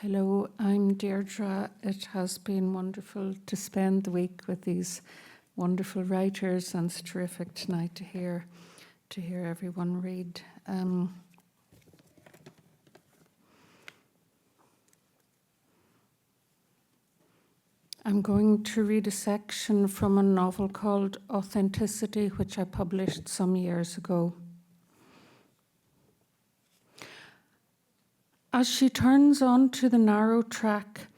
Hello, I'm Deirdre. It has been wonderful to spend the week with these wonderful writers, and it's terrific tonight to hear everyone read. I'm going to read a section from a novel called Authenticity, which I published some years ago. As she turns onto the narrow track,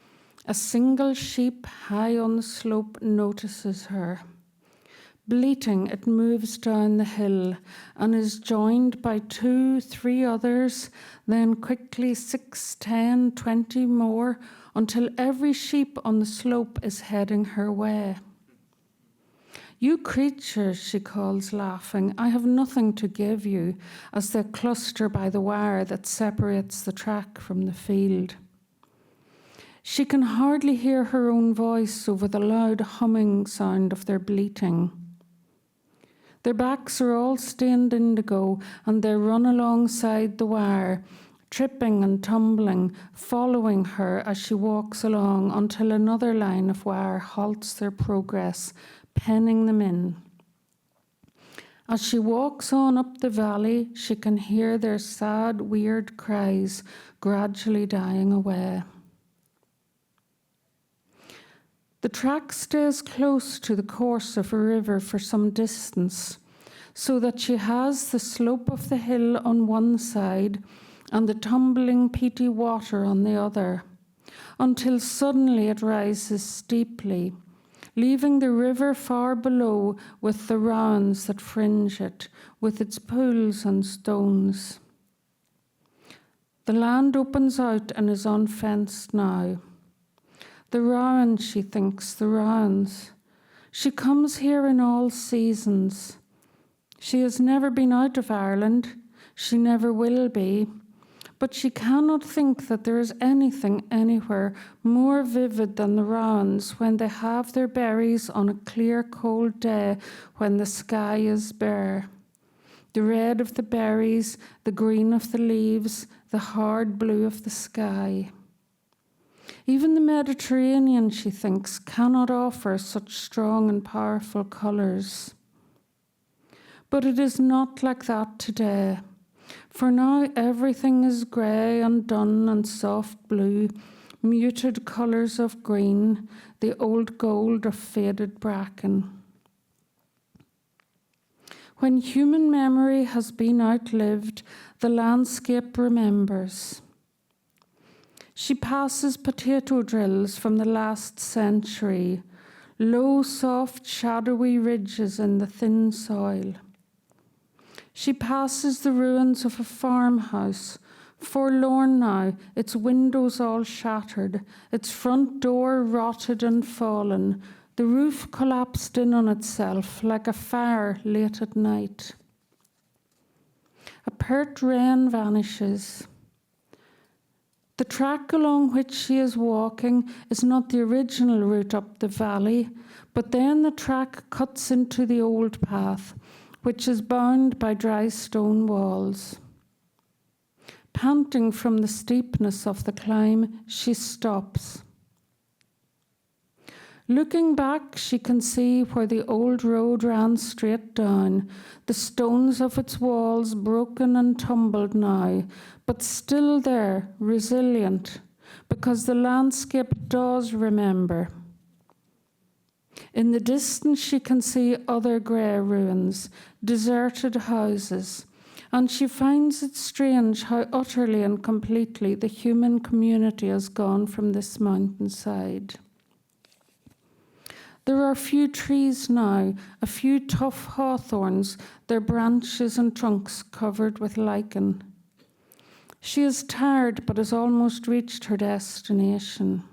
a single sheep high on the slope notices her. Bleating, it moves down the hill and is joined by 2, 3 others, then quickly 6, 10, 20 more, until every sheep on the slope is heading her way. "You creatures," she calls, laughing, "I have nothing to give you," as they cluster by the wire that separates the track from the field. She can hardly hear her own voice over the loud humming sound of their bleating. Their backs are all stained indigo, and they run alongside the wire, tripping and tumbling, following her as she walks along until another line of wire halts their progress, penning them in. As she walks on up the valley, she can hear their sad, weird cries gradually dying away. The track stays close to the course of a river for some distance, so that she has the slope of the hill on one side and the tumbling peaty water on the other, until suddenly it rises steeply, leaving the river far below with the rounds that fringe it, with its pools and stones. The land opens out and is unfenced now. The Rowan, she thinks, the Rowans. She comes here in all seasons. She has never been out of Ireland. She never will be. But she cannot think that there is anything anywhere more vivid than the Rowans when they have their berries on a clear, cold day when the sky is bare. The red of the berries, the green of the leaves, the hard blue of the sky. Even the Mediterranean, she thinks, cannot offer such strong and powerful colours. But it is not like that today. For now everything is grey and dun and soft blue, muted colours of green, the old gold of faded bracken. When human memory has been outlived, the landscape remembers. She passes potato drills from the last century, low, soft, shadowy ridges in the thin soil. She passes the ruins of a farmhouse, forlorn now, its windows all shattered, its front door rotted and fallen, the roof collapsed in on itself like a fire late at night. A pert wren vanishes. The track along which she is walking is not the original route up the valley, but then the track cuts into the old path, which is bound by dry stone walls. Panting from the steepness of the climb, she stops. Looking back, she can see where the old road ran straight down, the stones of its walls broken and tumbled now, but still there, resilient, because the landscape does remember. In the distance, she can see other grey ruins, deserted houses, and she finds it strange how utterly and completely the human community has gone from this mountainside. There are few trees now, a few tough hawthorns, their branches and trunks covered with lichen. She is tired, but has almost reached her destination.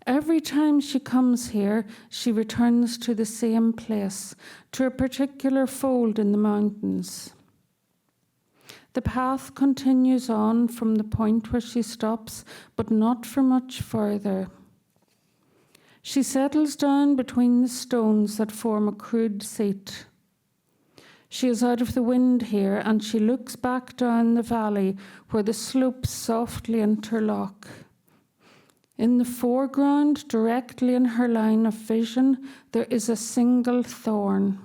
Every time she comes here, she returns to the same place, to a particular fold in the mountains. The path continues on from the point where she stops, but not for much further. She settles down between the stones that form a crude seat. She is out of the wind here, and she looks back down the valley where the slopes softly interlock. In the foreground, directly in her line of vision, there is a single thorn.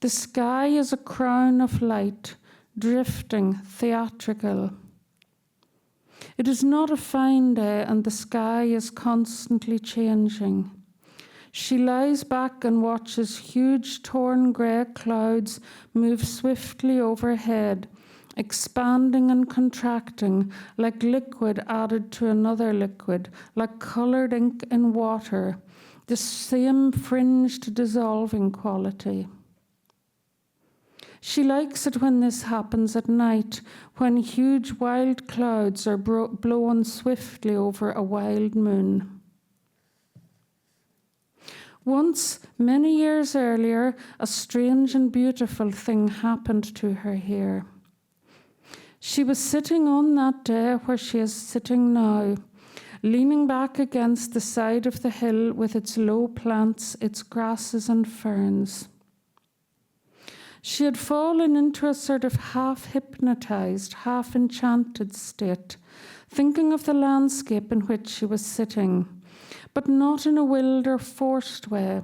The sky is a crown of light, drifting, theatrical. It is not a fine day, and the sky is constantly changing. She lies back and watches huge torn grey clouds move swiftly overhead, expanding and contracting like liquid added to another liquid, like coloured ink in water, the same fringed dissolving quality. She likes it when this happens at night, when huge wild clouds are blown swiftly over a wild moon. Once, many years earlier, a strange and beautiful thing happened to her here. She was sitting on that day where she is sitting now, leaning back against the side of the hill with its low plants, its grasses and ferns. She had fallen into a sort of half-hypnotized, half-enchanted state, thinking of the landscape in which she was sitting, but not in a willed or forced way,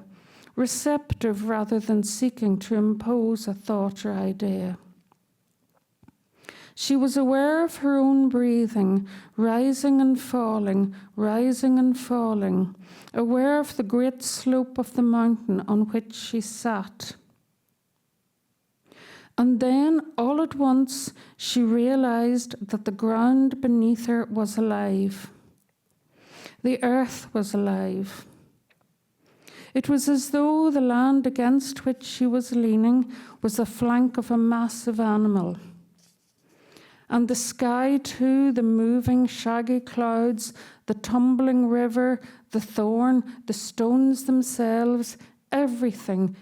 receptive rather than seeking to impose a thought or idea. She was aware of her own breathing, rising and falling, aware of the great slope of the mountain on which she sat. And then, all at once, she realized that the ground beneath her was alive. The earth was alive. It was as though the land against which she was leaning was the flank of a massive animal. And the sky too, the moving shaggy clouds, the tumbling river, the thorn, the stones themselves, everything,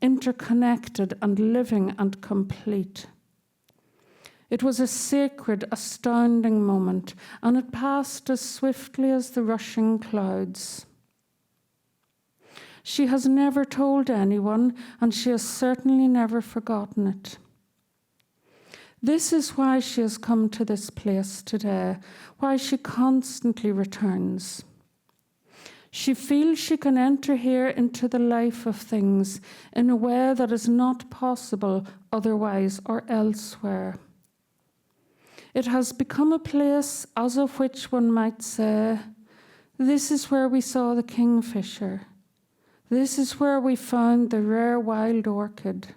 interconnected and living and complete. It was a sacred, astounding moment, and it passed as swiftly as the rushing clouds. She has never told anyone, and she has certainly never forgotten it. This is why she has come to this place today, why she constantly returns. She feels she can enter here into the life of things in a way that is not possible otherwise or elsewhere. It has become a place as of which one might say, this is where we saw the kingfisher. This is where we found the rare wild orchid.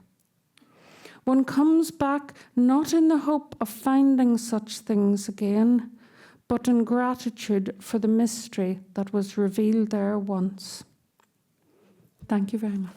One comes back not in the hope of finding such things again, but in gratitude for the mystery that was revealed there once. Thank you very much.